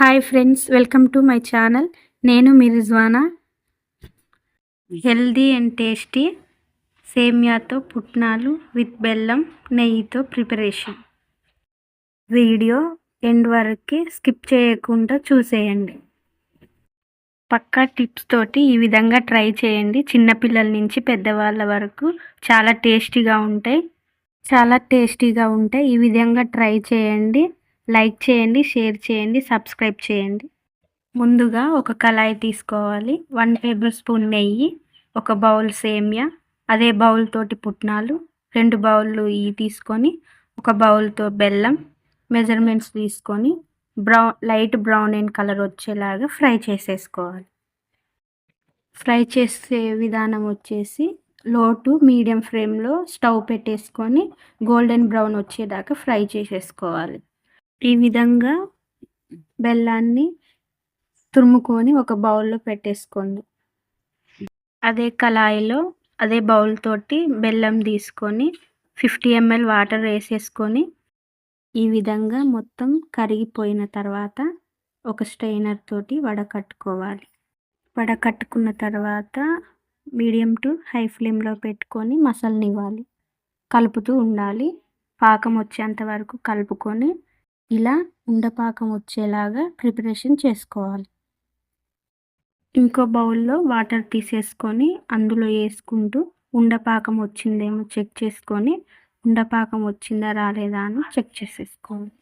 Hi friends, welcome to my channel. నేను మీ Rizwana. Healthy and tasty సేమియాతో పుట్నాలు with బెల్లం నెయ్యితో ప్రిపరేషన్. వీడియో ఎండ్ వరకు స్కిప్ చేయకుండా చూసేయండి. పక్కా టిప్స్ తోటి ఈ విధంగా ట్రై చేయండి. చిన్నపిల్లల నుంచి పెద్దవాళ్ళ వరకు చాలా టేస్టీగా ఉంటాయి. ఈ విధంగా ట్రై చేయండి. లైక్ చేయండి, షేర్ చేయండి, సబ్స్క్రైబ్ చేయండి. ముందుగా ఒక కళాయి తీసుకోవాలి. 1 టేబుల్ స్పూన్ నెయ్యి, ఒక బౌల్ సేమియా, అదే బౌల్ తోటి పుట్నాలు, 2 బౌళ్ళు ఇవి తీసుకొని ఒక బౌల్తో బెల్లం మెజర్మెంట్స్ తీసుకొని లైట్ బ్రౌన్ అండ్ కలర్ వచ్చేలాగా ఫ్రై చేసేసుకోవాలి. ఫ్రై చేసే విధానం వచ్చేసి లో టు మీడియం ఫ్లేమ్లో స్టవ్ పెట్టేసుకొని గోల్డెన్ బ్రౌన్ వచ్చేదాకా ఫ్రై చేసేసుకోవాలి. ఈ విధంగా బెల్లాన్ని తురుముకొని ఒక బౌల్లో పెట్టేసుకోండి. అదే కళాయిలో అదే బౌల్ తోటి బెల్లం తీసుకొని 50 ml వాటర్ వేసేసుకొని ఈ విధంగా మొత్తం కరిగిపోయిన తర్వాత ఒక స్ట్రైనర్ తోటి వడకట్టుకోవాలి. వడకట్టుకున్న తర్వాత మీడియం టు హై ఫ్లేమ్లో పెట్టుకొని మసలనివ్వాలి. కలుపుతూ ఉండాలి. పాకం వచ్చేంత వరకు కలుపుకొని ఇలా ఉండపాకం వచ్చేలాగా ప్రిపరేషన్ చేసుకోవాలి. ఇంకో బౌల్లో వాటర్ తీసేసుకొని అందులో వేసుకుంటూ ఉండపాకం వచ్చిందేమో చెక్ చేసుకొని ఉండపాకం వచ్చిందా రాలేదా అని చెక్ చేసేసుకోవాలి.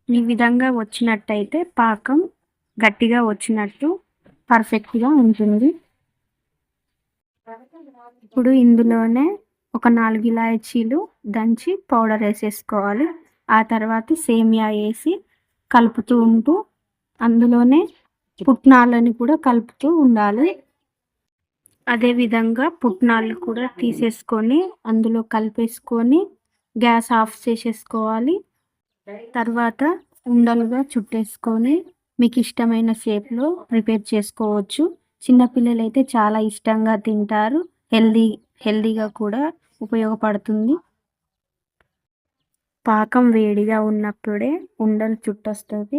ఈ విధంగా వచ్చినట్టయితే పాకం గట్టిగా వచ్చినట్టు పర్ఫెక్ట్గా ఉంటుంది. ఇప్పుడు ఇందులోనే ఒక 4 ఇలాచీలు దంచి పౌడర్ వేసేసుకోవాలి. ఆ తర్వాత సేమియా వేసి కలుపుతూ ఉంటూ అందులోనే పుట్నాలని కూడా కలుపుతూ ఉండాలి. అదేవిధంగా పుట్నాలు కూడా తీసేసుకొని అందులో కలిపేసుకొని గ్యాస్ ఆఫ్ చేసేసుకోవాలి. తర్వాత ఉండలుగా చుట్టేసుకొని మీకు ఇష్టమైన షేప్లో ప్రిపేర్ చేసుకోవచ్చు. చిన్నపిల్లలు అయితే చాలా ఇష్టంగా తింటారు. హెల్దీగా కూడా ఉపయోగపడుతుంది. పాకం వేడిగా ఉన్నప్పుడే ఉండలు చుట్టొస్తుంది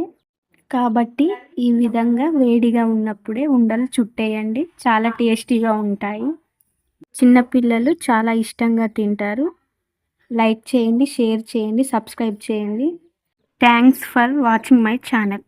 కాబట్టి ఈ విధంగా వేడిగా ఉన్నప్పుడే ఉండలు చుట్టేయండి. చాలా టేస్టీగా ఉంటాయి. చిన్నపిల్లలు చాలా ఇష్టంగా తింటారు. లైక్ చేయండి, షేర్ చేయండి, సబ్స్క్రైబ్ చేయండి. Thanks for watching my channel.